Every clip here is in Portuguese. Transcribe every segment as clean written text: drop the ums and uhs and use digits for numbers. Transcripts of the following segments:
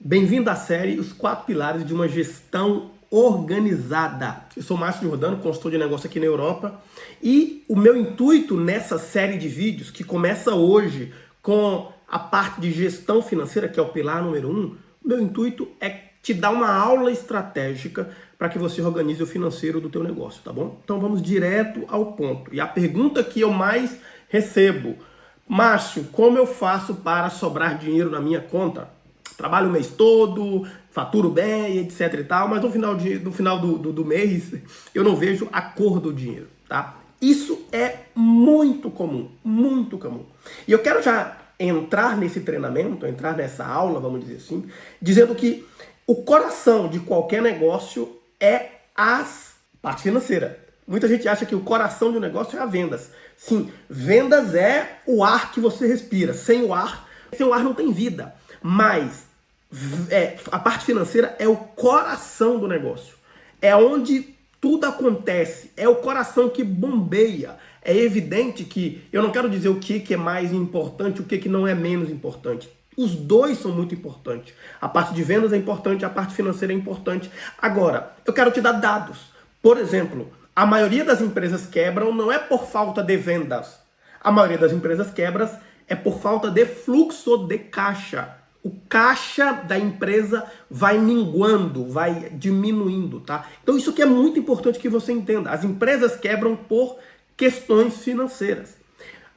Bem-vindo à série Os 4 Pilares de uma Gestão Organizada. Eu sou Márcio Giordano, consultor de negócio aqui na Europa, e o meu intuito nessa série de vídeos, que começa hoje com a parte de gestão financeira, que é o pilar número 1, o meu intuito é te dar uma aula estratégica para que você organize o financeiro do teu negócio, tá bom? Então vamos direto ao ponto. E a pergunta que eu mais recebo: Márcio, como eu faço para sobrar dinheiro na minha conta? Trabalho o mês todo, faturo bem, etc e tal, mas no final do mês eu não vejo a cor do dinheiro, tá? Isso é muito comum, muito comum. E eu quero já entrar nesse treinamento, entrar nessa aula, vamos dizer assim, dizendo que o coração de qualquer negócio é a parte financeira. Muita gente acha que o coração de um negócio é as vendas. Sim, vendas é o ar que você respira. Sem o ar não tem vida. Mas a parte financeira é o coração do negócio. É onde tudo acontece. É o coração que bombeia. É evidente que eu não quero dizer o que é mais importante, o que não é menos importante. Os dois são muito importantes. A parte de vendas é importante, a parte financeira é importante. Agora, eu quero te dar dados. Por exemplo, a maioria das empresas quebram não é por falta de vendas. A maioria das empresas quebram é por falta de fluxo de caixa. O caixa da empresa vai minguando, vai diminuindo, tá? Então isso que é muito importante que você entenda. As empresas quebram por questões financeiras.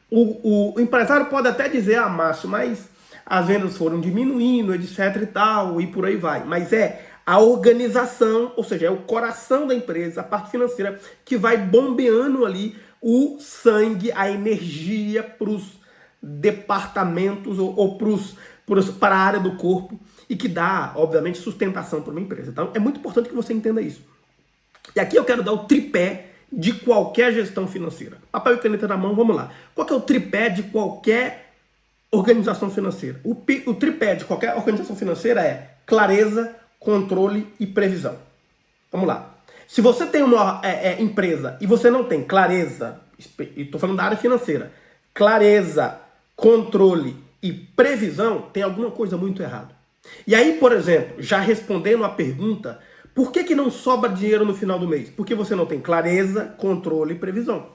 O empresário pode até dizer, Márcio, mas as vendas foram diminuindo, etc e tal, e por aí vai. Mas é a organização, ou seja, é o coração da empresa, a parte financeira, que vai bombeando ali o sangue, a energia para os departamentos ou para a área do corpo e que dá, obviamente, sustentação para uma empresa. Então, é muito importante que você entenda isso. E aqui eu quero dar o tripé de qualquer gestão financeira. Papel e caneta na mão, vamos lá. Qual que é o tripé de qualquer organização financeira? O tripé de qualquer organização financeira é clareza, controle e previsão. Vamos lá. Se você tem uma empresa e você não tem clareza, e estou falando da área financeira, clareza, controle e previsão, tem alguma coisa muito errada. E aí, por exemplo, já respondendo a pergunta, por que não sobra dinheiro no final do mês? Porque você não tem clareza, controle e previsão.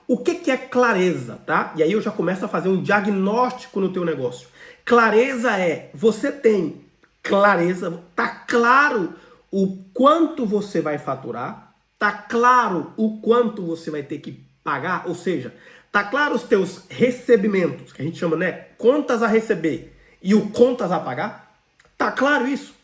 O que é clareza, tá? E aí eu já começo a fazer um diagnóstico no teu negócio. Clareza é, você tem clareza, tá claro o quanto você vai faturar, tá claro o quanto você vai ter que pagar, ou seja, tá claro os teus recebimentos, que a gente chama, né, contas a receber e o contas a pagar? Tá claro isso?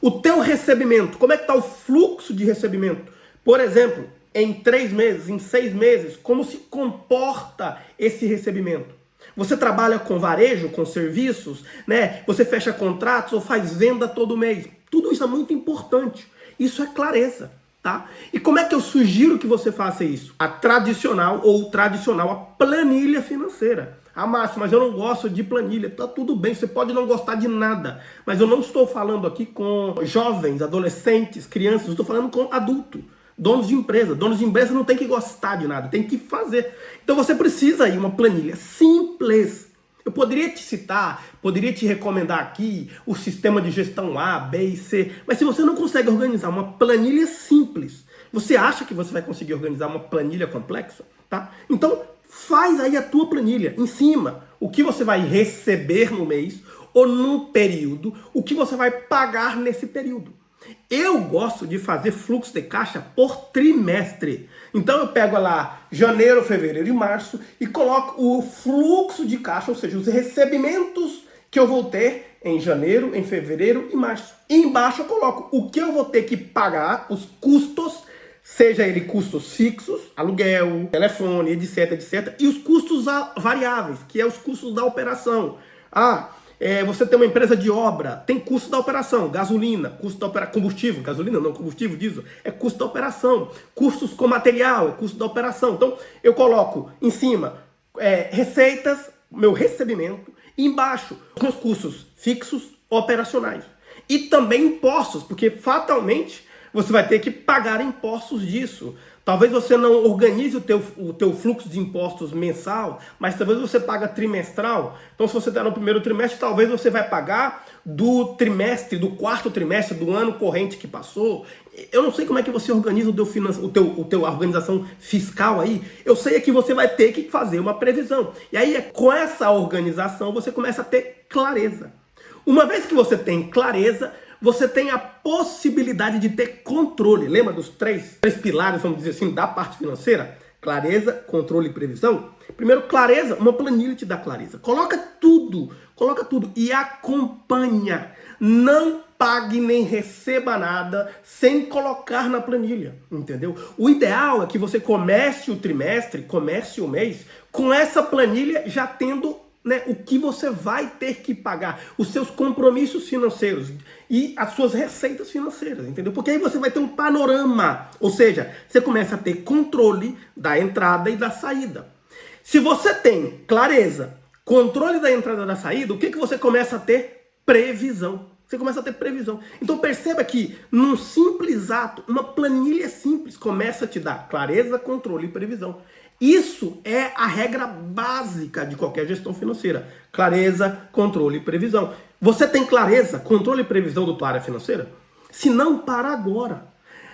O teu recebimento, como é que tá o fluxo de recebimento? Por exemplo, em 3 meses, em 6 meses, como se comporta esse recebimento? Você trabalha com varejo, com serviços, né? Você fecha contratos ou faz venda todo mês. Tudo isso é muito importante. Isso é clareza, tá? E como é que eu sugiro que você faça isso? A tradicional, a planilha financeira. Márcio, mas eu não gosto de planilha. Tá tudo bem, você pode não gostar de nada. Mas eu não estou falando aqui com jovens, adolescentes, crianças. Eu estou falando com adulto. Donos de empresa. Donos de empresa não tem que gostar de nada, tem que fazer. Então você precisa aí uma planilha simples. Eu poderia te citar, poderia te recomendar aqui o sistema de gestão A, B e C, mas se você não consegue organizar uma planilha simples, você acha que você vai conseguir organizar uma planilha complexa? Tá? Então faz aí a tua planilha, em cima, o que você vai receber no mês ou no período, o que você vai pagar nesse período. Eu gosto de fazer fluxo de caixa por trimestre. Então eu pego lá janeiro, fevereiro e março e coloco o fluxo de caixa, ou seja, os recebimentos que eu vou ter em janeiro, em fevereiro e março. E embaixo eu coloco o que eu vou ter que pagar, os custos, seja ele custos fixos, aluguel, telefone, etc, etc, e os custos variáveis, que é os custos da operação. Você tem uma empresa de obra, tem custo da operação, gasolina, custo da operação, combustível, gasolina não, combustível, diesel, é custo da operação, custos com material, é custo da operação. Então, eu coloco em cima receitas, meu recebimento, e embaixo, meus custos fixos operacionais. E também impostos, porque fatalmente você vai ter que pagar impostos disso. Talvez você não organize o teu fluxo de impostos mensal, mas talvez você paga trimestral. Então, se você está no primeiro trimestre, talvez você vai pagar do trimestre, do quarto trimestre, do ano corrente que passou. Eu não sei como é que você organiza o teu organização fiscal aí. Eu sei é que você vai ter que fazer uma previsão. E aí, com essa organização, você começa a ter clareza. Uma vez que você tem clareza, você tem a possibilidade de ter controle. Lembra dos três pilares, vamos dizer assim, da parte financeira? Clareza, controle e previsão. Primeiro, clareza, uma planilha te dá clareza. Coloca tudo e acompanha. Não pague nem receba nada sem colocar na planilha, entendeu? O ideal é que você comece o trimestre, comece o mês, com essa planilha já tendo, né, o que você vai ter que pagar, os seus compromissos financeiros e as suas receitas financeiras, entendeu? Porque aí você vai ter um panorama, ou seja, você começa a ter controle da entrada e da saída. Se você tem clareza, controle da entrada e da saída, o que você começa a ter? Previsão. Você começa a ter previsão. Então perceba que num simples ato, uma planilha simples começa a te dar clareza, controle e previsão. Isso é a regra básica de qualquer gestão financeira. Clareza, controle e previsão. Você tem clareza, controle e previsão da tua área financeira? Se não, para agora.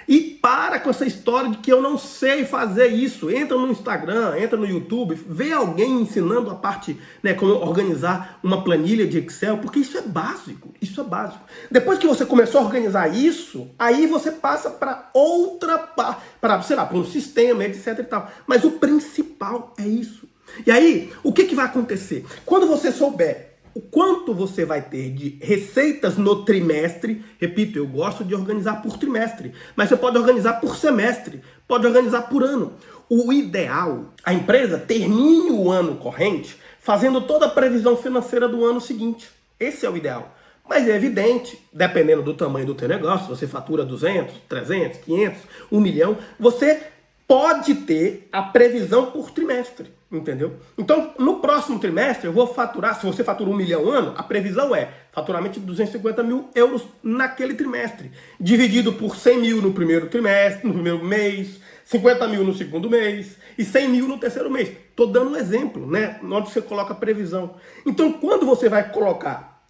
E para com essa história de que eu não sei fazer isso. Entra no Instagram, entra no YouTube, vê alguém ensinando a parte, né, como organizar uma planilha de Excel, porque isso é básico, isso é básico. Depois que você começou a organizar isso, aí você passa para outra parte, sei lá, para um sistema, etc e tal. Mas o principal é isso. E aí, o que vai acontecer? Quando você souber o quanto você vai ter de receitas no trimestre, repito, eu gosto de organizar por trimestre, mas você pode organizar por semestre, pode organizar por ano. O ideal, a empresa termine o ano corrente fazendo toda a previsão financeira do ano seguinte. Esse é o ideal. Mas é evidente, dependendo do tamanho do teu negócio, você fatura 200, 300, 500, 1 milhão, você pode ter a previsão por trimestre. Entendeu? Então, no próximo trimestre, eu vou faturar, se você fatura 1 milhão ano, a previsão é faturamento de 250 mil euros naquele trimestre, dividido por 100 mil no primeiro trimestre, no primeiro mês, 50 mil no segundo mês e 100 mil no terceiro mês. Estou dando um exemplo, né? Onde você coloca a previsão. Então, quando você vai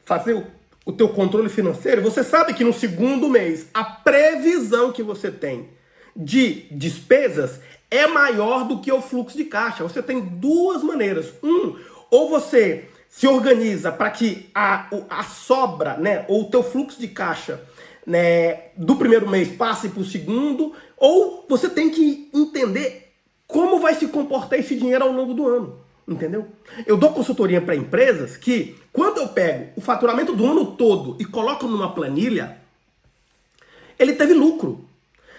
fazer o teu controle financeiro, você sabe que no segundo mês, a previsão que você tem de despesas é maior do que o fluxo de caixa. Você tem duas maneiras. Ou você se organiza para que a sobra, né, ou o teu fluxo de caixa, né, do primeiro mês passe para o segundo, ou você tem que entender como vai se comportar esse dinheiro ao longo do ano. Entendeu? Eu dou consultoria para empresas que, quando eu pego o faturamento do ano todo e coloco numa planilha, ele teve lucro.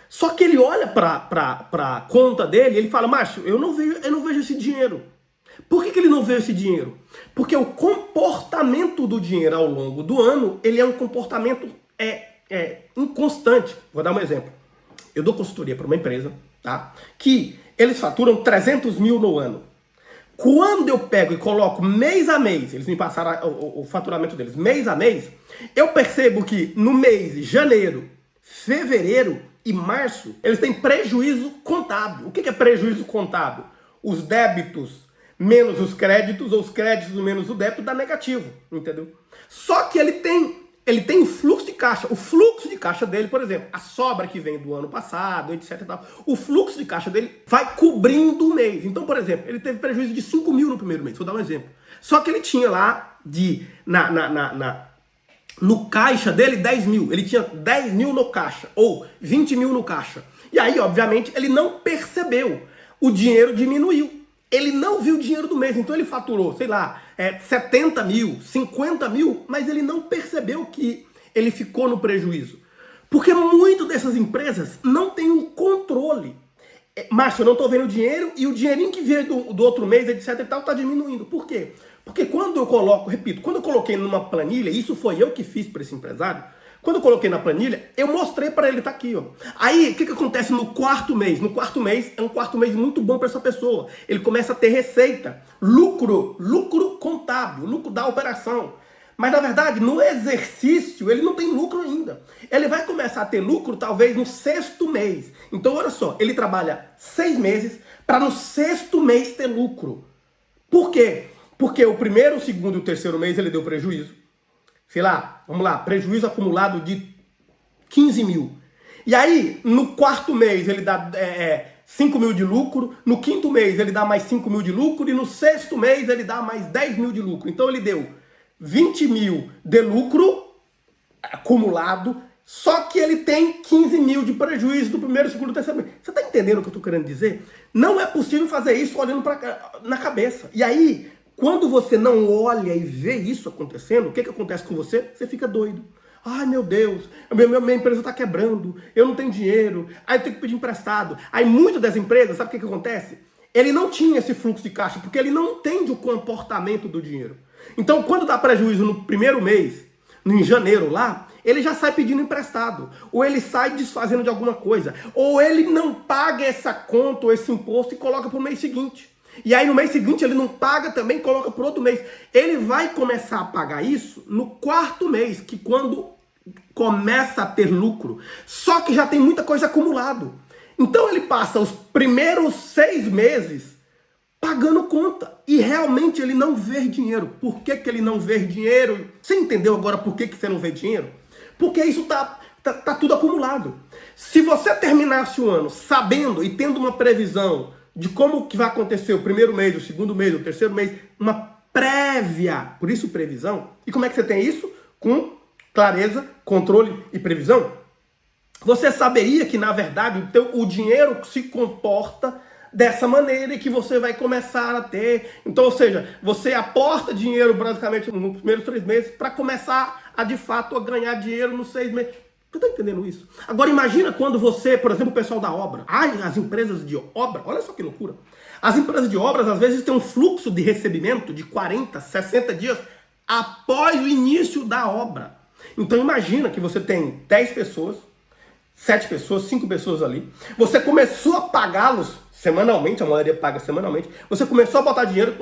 Só que ele olha para a conta dele e ele fala, macho, eu não vejo esse dinheiro. Por que ele não vê esse dinheiro? Porque o comportamento do dinheiro ao longo do ano, ele é um comportamento inconstante. Vou dar um exemplo. Eu dou consultoria para uma empresa, tá? Que eles faturam 300 mil no ano. Quando eu pego e coloco mês a mês, eles me passaram o faturamento deles mês a mês, eu percebo que no mês de janeiro, fevereiro e março, eles têm prejuízo contábil. O que é prejuízo contábil? Os débitos menos os créditos, ou os créditos menos o débito dá negativo, entendeu? Só que ele tem o fluxo de caixa. O fluxo de caixa dele, por exemplo, a sobra que vem do ano passado, etc e tal, o fluxo de caixa dele vai cobrindo o mês. Então, por exemplo, ele teve prejuízo de 5 mil no primeiro mês, vou dar um exemplo. Só que ele tinha lá no caixa dele 10 mil. Ele tinha 10 mil no caixa, ou 20 mil no caixa. E aí, obviamente, ele não percebeu. O dinheiro diminuiu. Ele não viu o dinheiro do mês. Então ele faturou, sei lá, 70 mil, 50 mil, mas ele não percebeu que ele ficou no prejuízo. Porque muitas dessas empresas não têm um controle. Márcio, eu não estou vendo o dinheiro e o dinheirinho que veio do outro mês, etc e tal, está diminuindo. Por quê? Porque quando eu coloco, repito, quando eu coloquei numa planilha, isso foi eu que fiz para esse empresário, quando eu coloquei na planilha, eu mostrei para ele, tá aqui, ó. Aí, o que acontece no quarto mês? No quarto mês, é um quarto mês muito bom para essa pessoa. Ele começa a ter receita, lucro contábil, lucro da operação. Mas, na verdade, no exercício, ele não tem lucro ainda. Ele vai começar começar a ter lucro talvez no 6º mês. Então, olha só, ele trabalha 6 meses para no 6º mês ter lucro. Por quê? Porque o primeiro, o segundo e o terceiro mês ele deu prejuízo. Sei lá, vamos lá, prejuízo acumulado de 15 mil. E aí, no 4º mês ele dá 5 mil de lucro, no 5º mês ele dá mais 5 mil de lucro e no 6º mês ele dá mais 10 mil de lucro. Então ele deu 20 mil de lucro acumulado, só que ele tem 15 mil de prejuízo do primeiro, segundo e terceiro mês. Você está entendendo o que eu estou querendo dizer? Não é possível fazer isso olhando na cabeça. E aí, quando você não olha e vê isso acontecendo, o que acontece com você? Você fica doido. Ai, meu Deus, minha empresa está quebrando, eu não tenho dinheiro, aí eu tenho que pedir emprestado. Aí muitas das empresas, sabe o que acontece? Ele não tinha esse fluxo de caixa, porque ele não entende o comportamento do dinheiro. Então, quando dá prejuízo no primeiro mês, em janeiro lá, ele já sai pedindo emprestado, ou ele sai desfazendo de alguma coisa, ou ele não paga essa conta ou esse imposto e coloca para o mês seguinte. E aí no mês seguinte ele não paga também, coloca para outro mês. Ele vai começar a pagar isso no 4º mês, que quando começa a ter lucro, só que já tem muita coisa acumulado. Então ele passa os primeiros 6 meses pagando conta. E realmente ele não vê dinheiro. Por que ele não vê dinheiro? Você entendeu agora por que você não vê dinheiro? Porque isso tá tudo acumulado. Se você terminasse o ano sabendo e tendo uma previsão de como que vai acontecer o primeiro mês, o segundo mês, o terceiro mês, uma prévia, por isso previsão. E como é que você tem isso? Com clareza, controle e previsão. Você saberia que, na verdade, o dinheiro se comporta dessa maneira e que você vai começar a ter. Então, ou seja, você aporta dinheiro basicamente nos primeiros 3 meses para começar a, de fato, a ganhar dinheiro nos 6 meses. Você está entendendo isso? Agora imagina quando você, por exemplo, o pessoal da obra, as empresas de obra, olha só que loucura. As empresas de obras, às vezes, têm um fluxo de recebimento de 40, 60 dias após o início da obra. Então imagina que você tem 10 pessoas, 7 pessoas, 5 pessoas ali. Você começou a pagá-los semanalmente, a maioria paga semanalmente. Você começou a botar dinheiro,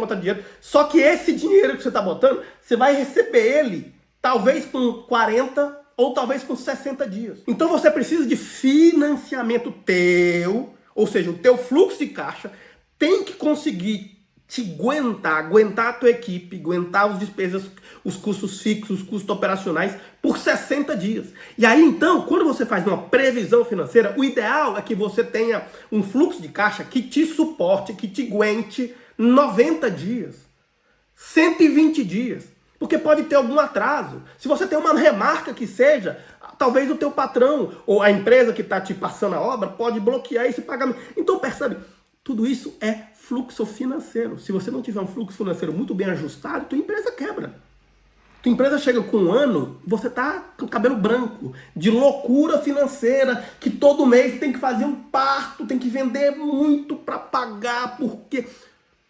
só que esse dinheiro que você está botando, você vai receber ele talvez com 40 ou talvez com 60 dias. Então você precisa de financiamento teu, ou seja, o teu fluxo de caixa tem que conseguir te aguentar a tua equipe, aguentar as despesas, os custos fixos, os custos operacionais por 60 dias. E aí então, quando você faz uma previsão financeira, o ideal é que você tenha um fluxo de caixa que te suporte, que te aguente 90 dias, 120 dias. Porque pode ter algum atraso. Se você tem uma remarca que seja, talvez o teu patrão ou a empresa que está te passando a obra pode bloquear esse pagamento. Então percebe, tudo isso é fluxo financeiro. Se você não tiver um fluxo financeiro muito bem ajustado, tua empresa quebra. Tua empresa chega com 1 ano, você tá com o cabelo branco, de loucura financeira, que todo mês tem que fazer um parto, tem que vender muito para pagar. Por quê?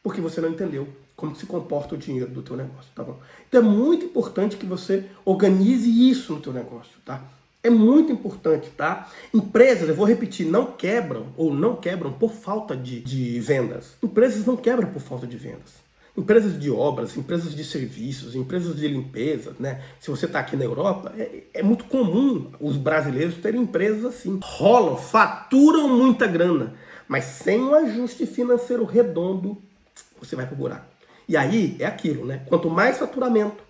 Porque você não entendeu como se comporta o dinheiro do teu negócio, tá bom? Então é muito importante que você organize isso no teu negócio, tá? É muito importante, tá? Empresas, eu vou repetir, não quebram por falta de vendas. Empresas não quebram por falta de vendas. Empresas de obras, empresas de serviços, empresas de limpeza, né? Se você está aqui na Europa, é muito comum os brasileiros terem empresas assim. Rolam, faturam muita grana, mas sem um ajuste financeiro redondo, você vai pro buraco. E aí é aquilo, né? Quanto mais faturamento,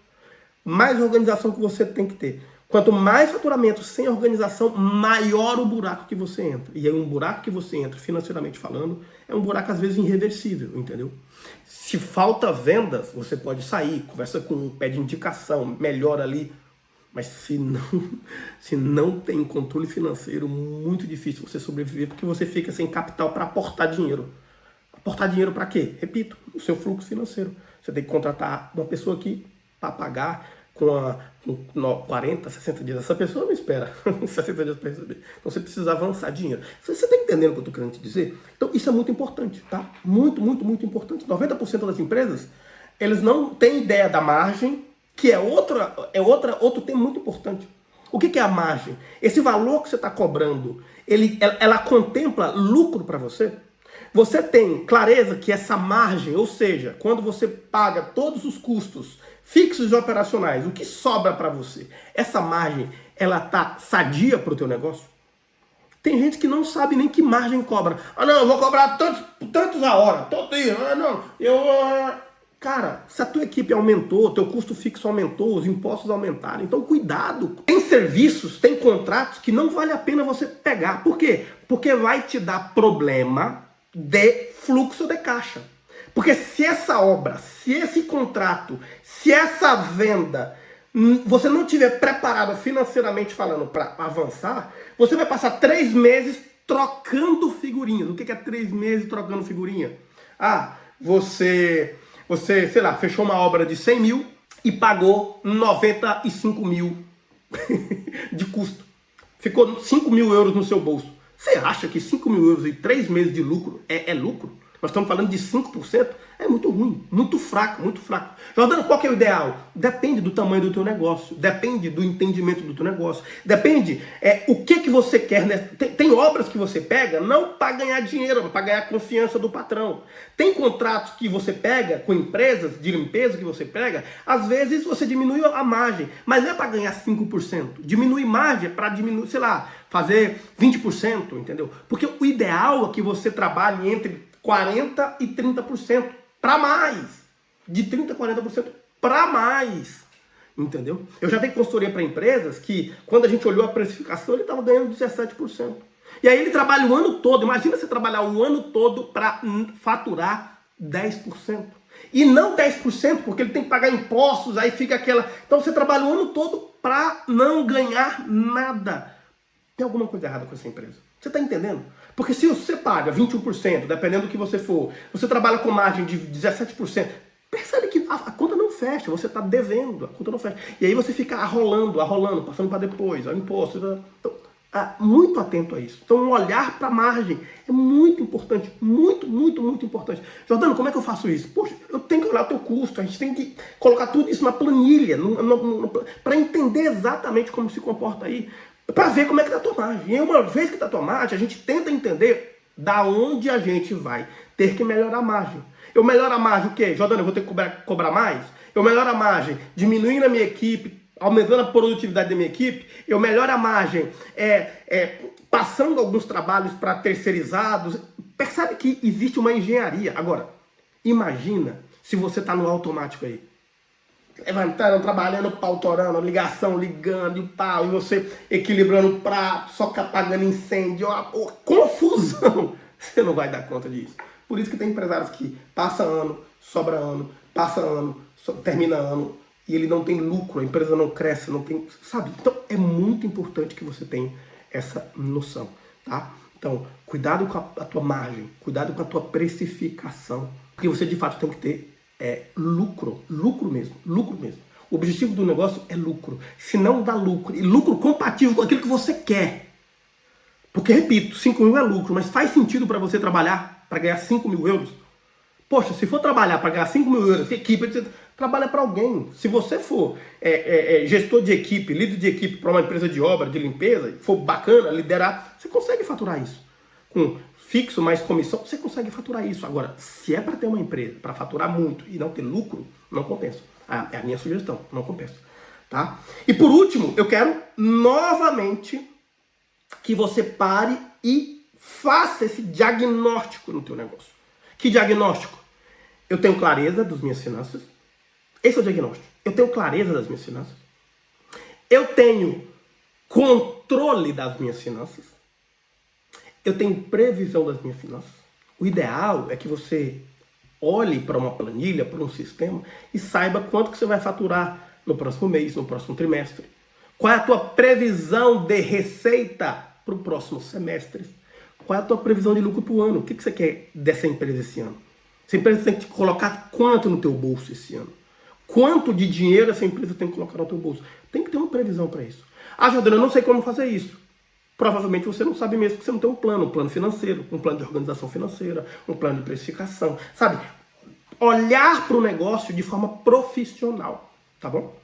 mais organização que você tem que ter. Quanto mais faturamento sem organização, maior o buraco que você entra. E aí um buraco que você entra, financeiramente falando, é um buraco às vezes irreversível, entendeu? Se falta vendas, você pode sair, conversa com, pede indicação, melhora ali. Mas se não tem controle financeiro, muito difícil você sobreviver, porque você fica sem capital para aportar dinheiro. Aportar dinheiro para quê? Repito, o seu fluxo financeiro. Você tem que contratar uma pessoa aqui para pagar com 40, 60 dias. Essa pessoa não espera 60 dias para receber. Então você precisa avançar dinheiro. Você está entendendo o que eu estou querendo te dizer? Então isso é muito importante, tá? Muito, muito, muito importante. 90% das empresas, eles não têm ideia da margem, que é outro tema muito importante. O que é a margem? Esse valor que você está cobrando, ela contempla lucro para você? Você tem clareza que essa margem, ou seja, quando você paga todos os custos fixos e operacionais, o que sobra para você? Essa margem, ela tá sadia para o teu negócio? Tem gente que não sabe nem que margem cobra. Ah, não, eu vou cobrar tantos a hora, todo dia. Ah, não, Cara, se a tua equipe aumentou, teu custo fixo aumentou, os impostos aumentaram, então cuidado. Tem serviços, tem contratos que não vale a pena você pegar. Por quê? Porque vai te dar problema de fluxo de caixa. Porque se essa obra, se esse contrato, se essa venda, você não tiver preparado financeiramente falando para avançar, você vai passar 3 meses trocando figurinhas. O que é 3 meses trocando figurinha? Ah, você, sei lá, fechou uma obra de 100 mil e pagou 95 mil de custo. Ficou 5 mil euros no seu bolso. Você acha que 5 mil euros e 3 meses de lucro é lucro? Nós estamos falando de 5%, é muito ruim, muito fraco, muito fraco. Jordano, qual que é o ideal? Depende do tamanho do teu negócio, depende do entendimento do teu negócio, depende o que você quer. Né? Tem obras que você pega não para ganhar dinheiro, mas para ganhar confiança do patrão. Tem contratos que você pega com empresas de limpeza que você pega, às vezes você diminui a margem, mas não é para ganhar 5%. Diminui margem para diminuir, sei lá, fazer 20%, entendeu? Porque o ideal é que você trabalhe entre 40% e 30%, para mais. De 30% a 40% para mais. Entendeu? Eu já dei consultoria para empresas que, quando a gente olhou a precificação, ele estava ganhando 17%. E aí ele trabalha o ano todo. Imagina você trabalhar o ano todo para faturar 10%. E não 10%, porque ele tem que pagar impostos, aí fica aquela... Então você trabalha o ano todo para não ganhar nada. Tem alguma coisa errada com essa empresa. Você está entendendo? Porque se você paga 21%, dependendo do que você for, você trabalha com margem de 17%, percebe que a conta não fecha, você está devendo, a conta não fecha. E aí você fica arrolando, passando para depois, ao imposto. Então, muito atento a isso. Então, um olhar para a margem é muito importante, muito, muito, muito importante. Jordano, como é que eu faço isso? Poxa, eu tenho que olhar o teu custo, a gente tem que colocar tudo isso na planilha, para entender exatamente como se comporta aí. Para ver como é que está a tua margem. E uma vez que está a tua margem, a gente tenta entender da onde a gente vai ter que melhorar a margem. Eu melhoro a margem o quê? Jordano, eu vou ter que cobrar mais? Eu melhoro a margem diminuindo a minha equipe, aumentando a produtividade da minha equipe. Eu melhoro a margem passando alguns trabalhos para terceirizados. Percebe que existe uma engenharia. Agora, imagina se você está no automático aí. Levantando, trabalhando, pau torando, ligação, ligando e pau, e você equilibrando o prato, só apagando incêndio, confusão. Você não vai dar conta disso. Por isso que tem empresários que passa ano, sobra ano, passa ano, termina ano, e ele não tem lucro, a empresa não cresce, não tem, sabe? Então é muito importante que você tenha essa noção, tá? Então, cuidado com a tua margem, cuidado com a tua precificação, porque você de fato tem que ter lucro mesmo. O objetivo do negócio é lucro. Se não dá lucro, e lucro compatível com aquilo que você quer. Porque, repito, 5 mil é lucro, mas faz sentido para você trabalhar para ganhar 5 mil euros? Poxa, se for trabalhar para ganhar 5 mil euros, equipe, você trabalha para alguém. Se você for gestor de equipe, líder de equipe para uma empresa de obra, de limpeza, for bacana, liderar, você consegue faturar isso. Com fixo mais comissão, você consegue faturar isso. Agora, se é para ter uma empresa, para faturar muito e não ter lucro, não compensa. É a minha sugestão, não compensa. Tá? E por último, eu quero novamente que você pare e faça esse diagnóstico no teu negócio. Que diagnóstico? Eu tenho clareza das minhas finanças. Esse é o diagnóstico. Eu tenho clareza das minhas finanças. Eu tenho controle das minhas finanças. Eu tenho previsão das minhas finanças. O ideal é que você olhe para uma planilha, para um sistema e saiba quanto que você vai faturar no próximo mês, no próximo trimestre. Qual é a tua previsão de receita para o próximo semestre? Qual é a tua previsão de lucro para o ano? O que você quer dessa empresa esse ano? Essa empresa tem que colocar quanto no teu bolso esse ano? Quanto de dinheiro essa empresa tem que colocar no teu bolso? Tem que ter uma previsão para isso. Ah, Jordano, eu não sei como fazer isso. Provavelmente você não sabe mesmo, porque você não tem um plano financeiro, um plano de organização financeira, um plano de precificação, sabe? Olhar para o negócio de forma profissional, tá bom?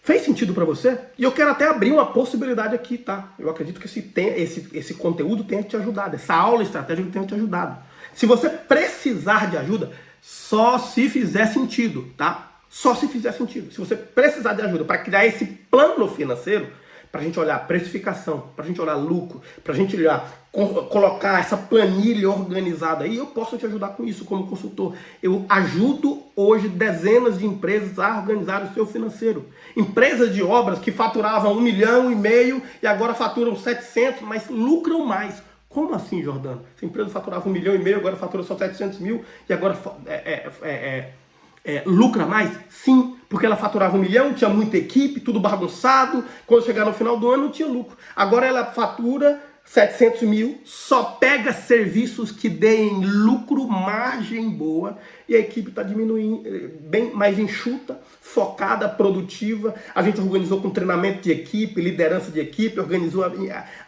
Fez sentido para você? E eu quero até abrir uma possibilidade aqui, tá? Eu acredito que esse conteúdo tenha te ajudado, essa aula estratégica tenha te ajudado. Se você precisar de ajuda, só se fizer sentido, tá? Só se fizer sentido. Se você precisar de ajuda para criar esse plano financeiro, para a gente olhar precificação, para a gente olhar lucro, para a gente olhar, colocar essa planilha organizada aí, eu posso te ajudar com isso como consultor. Eu ajudo hoje dezenas de empresas a organizar o seu financeiro. Empresas de obras que faturavam 1,5 milhão e agora faturam 700, mas lucram mais. Como assim, Jordano? Essa empresa faturava 1,5 milhão, agora fatura só 700 mil e agora lucra mais? Sim, porque ela faturava 1 milhão, tinha muita equipe, tudo bagunçado. Quando chegar no final do ano não tinha lucro. Agora ela fatura 700 mil, só pega serviços que deem lucro, margem boa, e a equipe está diminuindo, bem mais enxuta, focada, produtiva. A gente organizou com treinamento de equipe, liderança de equipe, organizou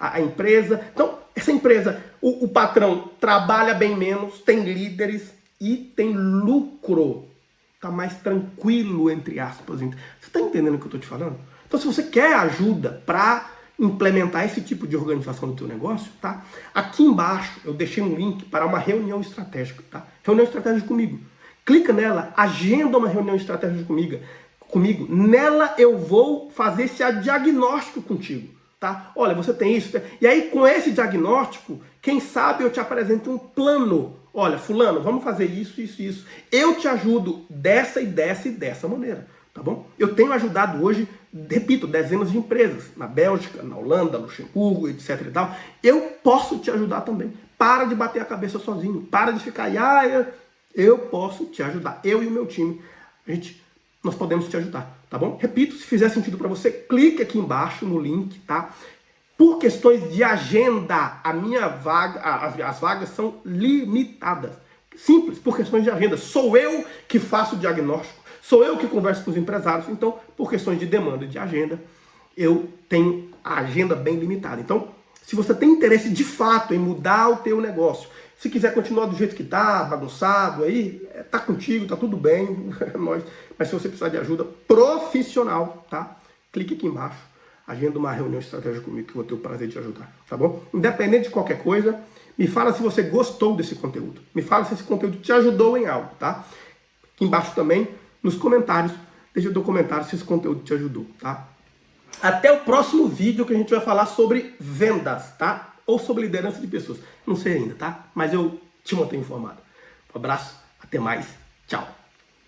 a empresa. Então, essa empresa, o patrão trabalha bem menos, tem líderes e tem lucro. Está mais tranquilo, entre aspas. Você está entendendo o que eu estou te falando? Então, se você quer ajuda para implementar esse tipo de organização do teu negócio, tá? Aqui embaixo eu deixei um link para uma reunião estratégica, tá? Reunião estratégica comigo. Clica nela, agenda uma reunião estratégica comigo. Nela eu vou fazer esse diagnóstico contigo, tá? Olha, você tem isso. E aí com esse diagnóstico, quem sabe eu te apresento um plano. Olha, fulano, vamos fazer isso, isso, isso. Eu te ajudo dessa e dessa e dessa maneira, tá bom? Eu tenho ajudado hoje, repito, dezenas de empresas, na Bélgica, na Holanda, Luxemburgo, etc e tal. Eu posso te ajudar também. Para de bater a cabeça sozinho. Para de ficar, eu posso te ajudar. Eu e o meu time, nós podemos te ajudar, tá bom? Repito, se fizer sentido para você, clique aqui embaixo no link, tá? Por questões de agenda, as vagas são limitadas. Simples, por questões de agenda. Sou eu que faço o diagnóstico, sou eu que converso com os empresários. Então, por questões de demanda e de agenda, eu tenho a agenda bem limitada. Então, se você tem interesse de fato em mudar o teu negócio, se quiser continuar do jeito que tá, bagunçado aí, tá contigo, tá tudo bem, mas se você precisar de ajuda profissional, tá? Clique aqui embaixo. Agenda uma reunião estratégica comigo que eu vou ter o prazer de te ajudar, tá bom? Independente de qualquer coisa, me fala se você gostou desse conteúdo. Me fala se esse conteúdo te ajudou em algo, tá? Aqui embaixo também, nos comentários, deixa o teu comentário se esse conteúdo te ajudou, tá? Até o próximo vídeo que a gente vai falar sobre vendas, tá? Ou sobre liderança de pessoas. Não sei ainda, tá? Mas eu te mantenho informado. Um abraço, até mais, tchau.